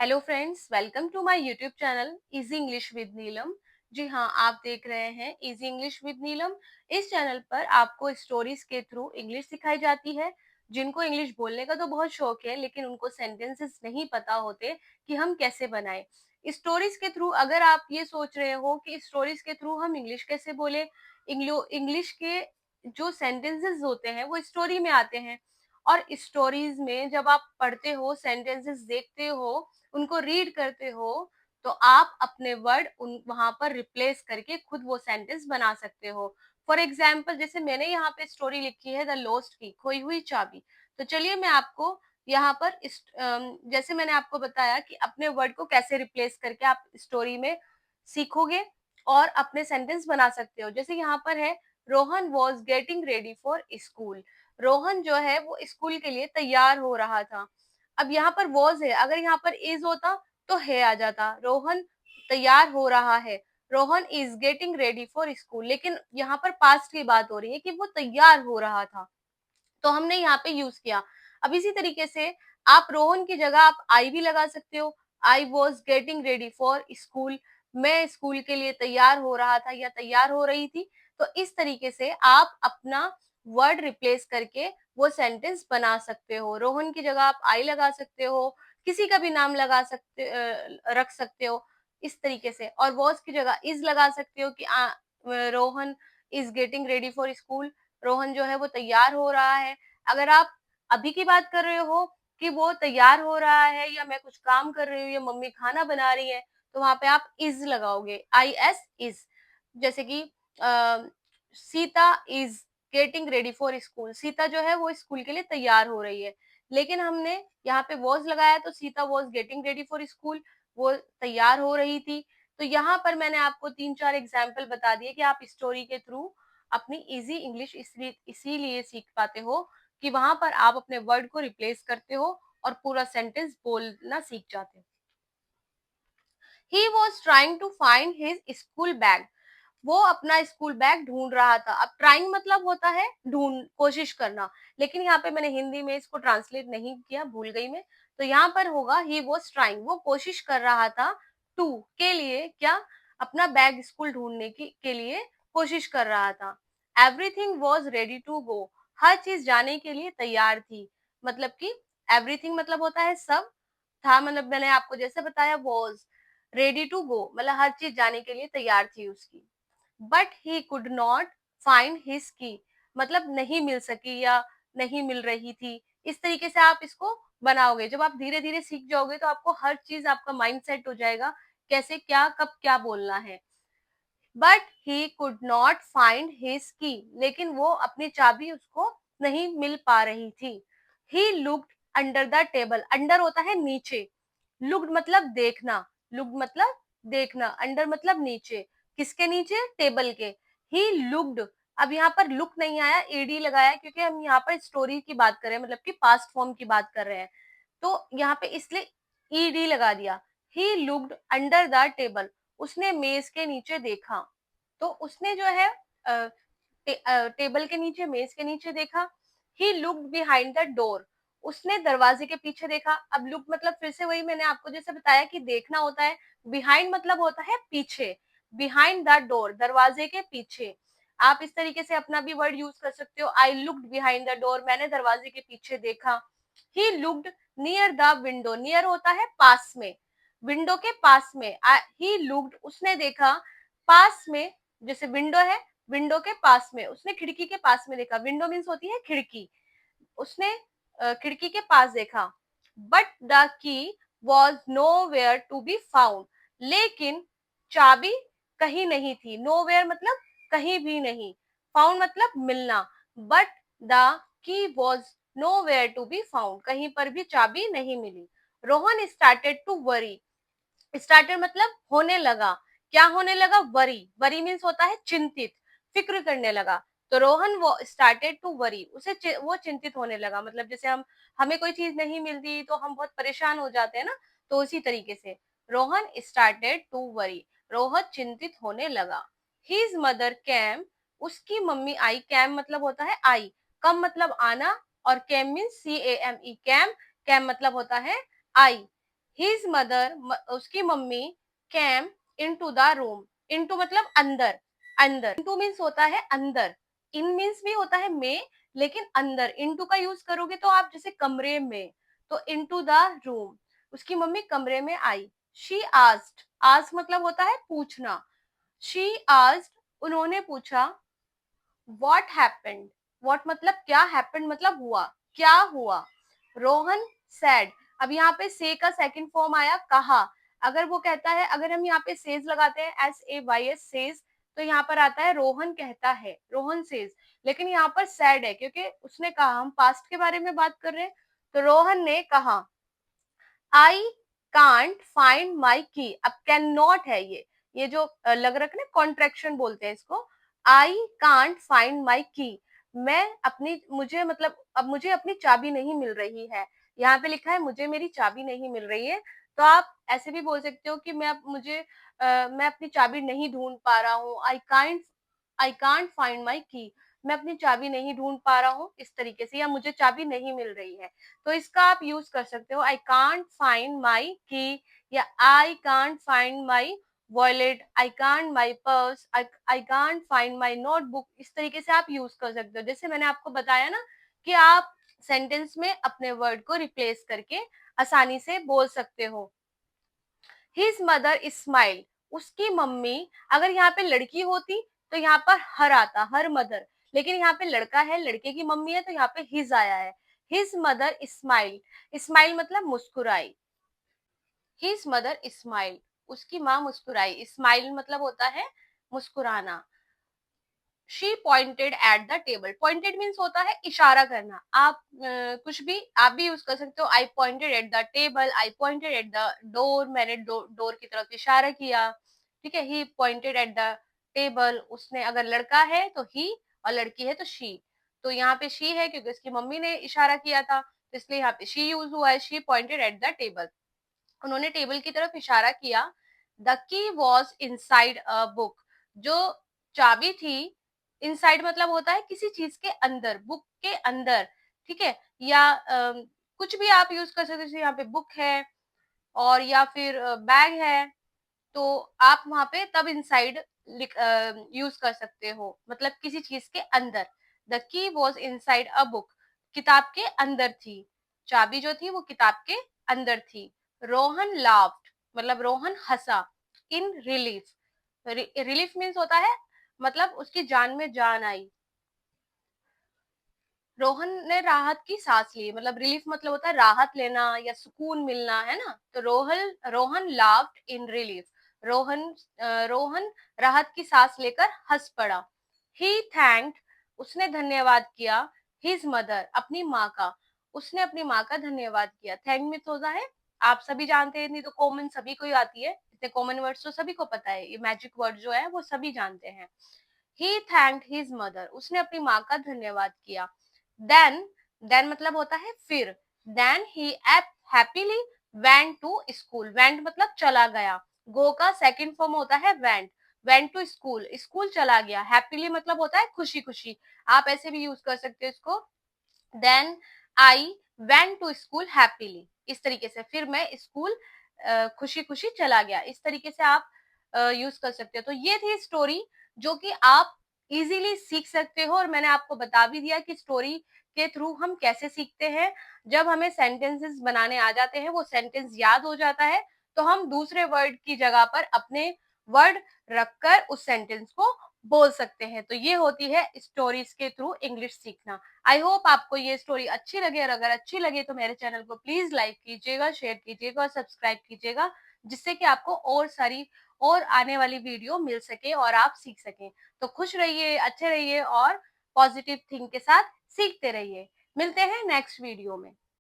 Hello friends, welcome to my YouTube channel easy English with Neelam. जी हाँ, आप देख रहे हैं इजी इंग्लिश विद नीलम। इस चैनल पर आपको स्टोरीज के थ्रू इंग्लिश सिखाई जाती है। जिनको इंग्लिश बोलने का तो बहुत शौक है, लेकिन उनको सेंटेंसेस नहीं पता होते कि हम कैसे बनाएं। स्टोरीज के थ्रू अगर आप ये सोच रहे हो कि स्टोरीज के थ्रू हम इंग्लिश कैसे बोले, इंग्लिश के जो सेंटेंसेस होते हैं वो स्टोरी में आते हैं। और स्टोरीज में जब आप पढ़ते हो, सेंटेंसेस देखते हो, उनको रीड करते हो, तो आप अपने वर्ड उन वहां पर रिप्लेस करके खुद वो सेंटेंस बना सकते हो। फॉर एग्जाम्पल, जैसे मैंने यहाँ पे स्टोरी लिखी है द लॉस्ट की, खोई हुई चाबी। तो चलिए मैं आपको यहाँ पर जैसे मैंने आपको बताया कि अपने वर्ड को कैसे रिप्लेस करके आप स्टोरी में सीखोगे और अपने सेंटेंस बना सकते हो। जैसे यहाँ पर है, Rohan was getting ready for school. Rohan जो है वो स्कूल के लिए तैयार हो रहा था। अब यहाँ पर वॉज है, अगर यहाँ पर इज होता तो है आ जाता। रोहन तैयार हो रहा है, Rohan is getting ready for school, लेकिन यहाँ पर पास्ट की बात हो रही है कि वो तैयार हो रहा था, तो हमने यहाँ पे यूज किया। अब इसी तरीके से आप रोहन की जगह आप आई भी लगा सकते हो। I was getting ready for school, मैं स्कूल के लिए तैयार हो रहा था या तैयार हो रही थी। तो इस तरीके से आप अपना वर्ड रिप्लेस करके वो सेंटेंस बना सकते हो। रोहन की जगह आप आई लगा सकते हो, किसी का भी नाम लगा सकते रख सकते हो इस तरीके से। और वॉज की जगह इज लगा सकते हो कि Rohan is getting ready for school, Rohan जो है वो तैयार हो रहा है। अगर आप अभी की बात कर रहे हो कि वो तैयार हो रहा है या मैं कुछ काम कर रही हूँ या मम्मी खाना बना रही है, तो वहां पे आप इज लगाओगे, आई एस इज। जैसे कि Sita is getting ready for school, Sita जो है वो स्कूल के लिए तैयार हो रही है। लेकिन हमने यहाँ पे वॉज लगाया तो Sita was getting ready for school, वो तैयार हो रही थी। तो यहाँ पर मैंने आपको 3-4 एग्जाम्पल बता दिए कि आप स्टोरी के थ्रू अपनी इजी इंग्लिश इसीलिए सीख पाते हो कि वहां पर आप अपने वर्ड को रिप्लेस करते हो और पूरा सेंटेंस बोलना सीख जाते हो। He was trying to find his school bag, वो अपना स्कूल बैग ढूंढ रहा था। अब ट्राइंग मतलब होता है ढूंढ, कोशिश करना, लेकिन यहाँ पे मैंने हिंदी में इसको ट्रांसलेट नहीं किया, भूल गई मैं। तो यहाँ पर होगा ही वॉज ट्राइंग, वो कोशिश कर रहा था, टू के लिए, क्या, अपना बैग स्कूल ढूंढने के लिए कोशिश कर रहा था। Everything was ready to go, हर चीज जाने के लिए तैयार थी। मतलब कि एवरीथिंग मतलब होता है सब, था मतलब मैंने आपको जैसे बताया, वॉज रेडी टू गो मतलब हर चीज जाने के लिए तैयार थी उसकी। But he could not find his की, मतलब नहीं मिल सकी या नहीं मिल रही थी। इस तरीके से आप इसको बनाओगे। जब आप धीरे धीरे सीख जाओगे तो आपको हर चीज, आपका माइंड सेट हो जाएगा कैसे, क्या, कब क्या बोलना है। But he could not find his की, लेकिन वो अपनी चाबी उसको नहीं मिल पा रही थी। He looked under the table, under होता है नीचे, लुक्ड मतलब देखना, लुक्ड मतलब देखना, अंडर मतलब नीचे। किसके नीचे? टेबल के। ही लुक्ड, अब यहाँ पर लुक नहीं आया, एडी लगाया, क्योंकि हम यहाँ पर स्टोरी की बात कर रहे हैं, मतलब कि पास्ट फॉर्म की बात कर रहे हैं। तो यहाँ पे इसलिए ईडी लगा दिया। He looked under the table, उसने मेज के नीचे देखा। तो उसने जो है टेबल के नीचे, मेज के नीचे देखा। He looked behind the door, उसने दरवाजे के पीछे देखा। अब लुक मतलब फिर से वही मैंने आपको जैसे बताया कि देखना होता है, बिहाइंड मतलब होता है पीछे, बिहाइंड द डोर, दरवाजे के पीछे। आप इस तरीके से अपना भी वर्ड यूज कर सकते हो, I looked behind the door, मैंने दरवाजे के पीछे देखा। He looked near the window, near होता है पास में, विंडो के पास में। ही लुक्ड, उसने देखा, पास में, जैसे विंडो है, विंडो के पास में, उसने खिड़की के पास में देखा। विंडो मीन्स होती है खिड़की, उसने खिड़की के पास देखा। But the key was nowhere to be found, लेकिन चाबी कहीं नहीं थी। नो वेयर मतलब कहीं भी नहीं, फाउंड मतलब मिलना। But the key was nowhere to be found, कहीं पर भी चाबी नहीं मिली। Rohan started to worry, started मतलब होने लगा, क्या होने लगा? वरी, वरी मीन्स होता है चिंतित, फिक्र करने लगा। तो रोहन वो स्टार्टेड टू वरी, वो चिंतित होने लगा, मतलब जैसे हमें कोई चीज नहीं मिलती तो हम बहुत परेशान हो जाते हैं ना, तो उसी तरीके से Rohan started to worry, Rohan चिंतित होने लगा। हिज मदर कैम, उसकी मम्मी आई, कैम मतलब होता है आई, कम मतलब आना, और came means CAME, came, came मतलब होता है आई। हिज मदर, उसकी mummy, came into the room. Into मतलब अंदर, अंदर। इनटू मीन्स होता है अंदर, इन मीन्स भी होता है में, लेकिन अंदर इनटू का यूज करोगे तो आप जैसे कमरे में, तो इनटू द रूम, उसकी मम्मी कमरे में आई। शी आस्क्ड, आस्क मतलब होता है पूछना। शी आस्क्ड, उन्होंने पूछा। व्हाट हैपेंड, व्हाट मतलब क्या, हैपेंड मतलब हुआ, क्या हुआ। रोहन सैड, अब यहाँ पे से का सेकंड फॉर्म आया कहा। अगर वो कहता है, अगर हम यहाँ पे सेज लगाते हैं, SAYS सेज, तो यहाँ पर आता है रोहन कहता है, रोहन सेज। लेकिन यहाँ पर सैड है क्योंकि उसने कहा, हम पास्ट के बारे में बात कर रहे हैं। तो रोहन ने कहा, आई कांट फाइंड माई की। अब कैन नॉट है ये जो लग रहा है ना, कॉन्ट्रेक्शन बोलते हैं इसको। आई कांट फाइंड माई की, मैं अपनी, मुझे मतलब अब मुझे अपनी चाबी नहीं मिल रही है। यहाँ पे लिखा है मुझे मेरी चाबी नहीं मिल रही है, तो आप ऐसे भी बोल सकते हो कि मैं अपनी चाबी नहीं ढूंढ पा रहा हूँ। आई कांट फाइंड माई की, मैं अपनी चाबी नहीं ढूंढ पा रहा हूँ, इस तरीके से, या मुझे चाबी नहीं मिल रही है। तो इसका आप यूज कर सकते हो, आई कांट फाइंड माई की, या I can't find my wallet, I can't my purse, I can't find my notebook. इस तरीके से आप यूज कर सकते हो। जैसे मैंने आपको बताया ना कि आप सेंटेंस में अपने वर्ड को रिप्लेस करके आसानी से बोल सकते हो। हिज मदर स्माइल, उसकी मम्मी, अगर यहाँ पे लड़की होती तो यहाँ पर हर आता, हर मदर। लेकिन यहाँ पे लड़का है, लड़के की मम्मी है, तो यहाँ पे हिज आया है। हिज मदर स्माइल, स्माइल मतलब मुस्कुराई। हिज मदर स्माइल, उसकी माँ मुस्कुराई। स्माइल मतलब होता है मुस्कुराना। She pointed at the table, pointed means होता है इशारा करना। आप कुछ भी आप भी यूज कर सकते हो। आई pointed at the table, I pointed at the door, मैंने डोर की तरफ इशारा किया। ठीक है, ही पॉइंटेड एट द टेबल, उसने, अगर लड़का है तो ही, और लड़की है तो शी। तो यहाँ पे शी है क्योंकि उसकी मम्मी ने इशारा किया था, तो इसलिए यहाँ पे शी यूज हुआ है। She pointed at the table, उन्होंने टेबल की तरफ इशारा किया। The key was inside a book, जो चाबी थी, इनसाइड मतलब होता है किसी चीज के अंदर, बुक के अंदर। ठीक है, या कुछ भी आप यूज कर सकते हो। जैसे यहाँ पे बुक है, और या फिर बैग है, तो आप वहां पे तब इनसाइड यूज कर सकते हो, मतलब किसी चीज के अंदर। The key was inside a book, किताब के अंदर थी, चाबी जो थी वो किताब के अंदर थी। रोहन लाफ्ड, मतलब रोहन हंसा। इन रिलीफ, रिलीफ मीन्स होता है मतलब उसकी जान में जान आई। रोहन ने राहत की सांस ली, मतलब रिलीफ मतलब होता है राहत लेना या सुकून मिलना, है ना। तो Rohan laughed in relief, Rohan राहत की सांस लेकर हंस पड़ा। ही थैंक्ड, उसने धन्यवाद किया। हिज मदर, अपनी माँ का, उसने अपनी माँ का धन्यवाद किया। थैंक में होता है, आप सभी जानते हैं, नहीं तो कॉमन सभी को ही आती है, इतने कॉमन वर्ड्स तो सभी को पता है, ये मैजिक वर्ड जो है वो सभी जानते हैं। ही थैंक्ड हिज मदर, उसने अपनी माँ का धन्यवाद किया। देन, देन मतलब होता है फिर। Then he happily went to school, went मतलब चला गया। गो का सेकंड फॉर्म होता है went, went to school, school चला गया। हैप्पीली मतलब होता है खुशी खुशी, आप ऐसे भी यूज कर सकते हो इसको। Then I went to school happily, इस तरीके से, फिर मैं स्कूल खुशी खुशी चला गया, इस तरीके से आप यूज कर सकते हो। तो ये थी स्टोरी जो कि आप इजीली सीख सकते हो, और मैंने आपको बता भी दिया कि स्टोरी के थ्रू हम कैसे सीखते हैं। जब हमें सेंटेंसेस बनाने आ जाते हैं, वो सेंटेंस याद हो जाता है, तो हम दूसरे वर्ड की जगह पर अपने वर्ड रखकर उस सेंटेंस को बोल सकते हैं। तो ये होती है स्टोरीज के थ्रू इंग्लिश सीखना। आई होप आपको ये स्टोरी अच्छी लगे, और अगर अच्छी लगे तो मेरे चैनल को प्लीज लाइक कीजिएगा, शेयर कीजिएगा और सब्सक्राइब कीजिएगा, जिससे कि आपको और सारी और आने वाली वीडियो मिल सके और आप सीख सकें। तो खुश रहिए, अच्छे रहिए और पॉजिटिव थिंक के साथ सीखते रहिए। मिलते हैं नेक्स्ट वीडियो में।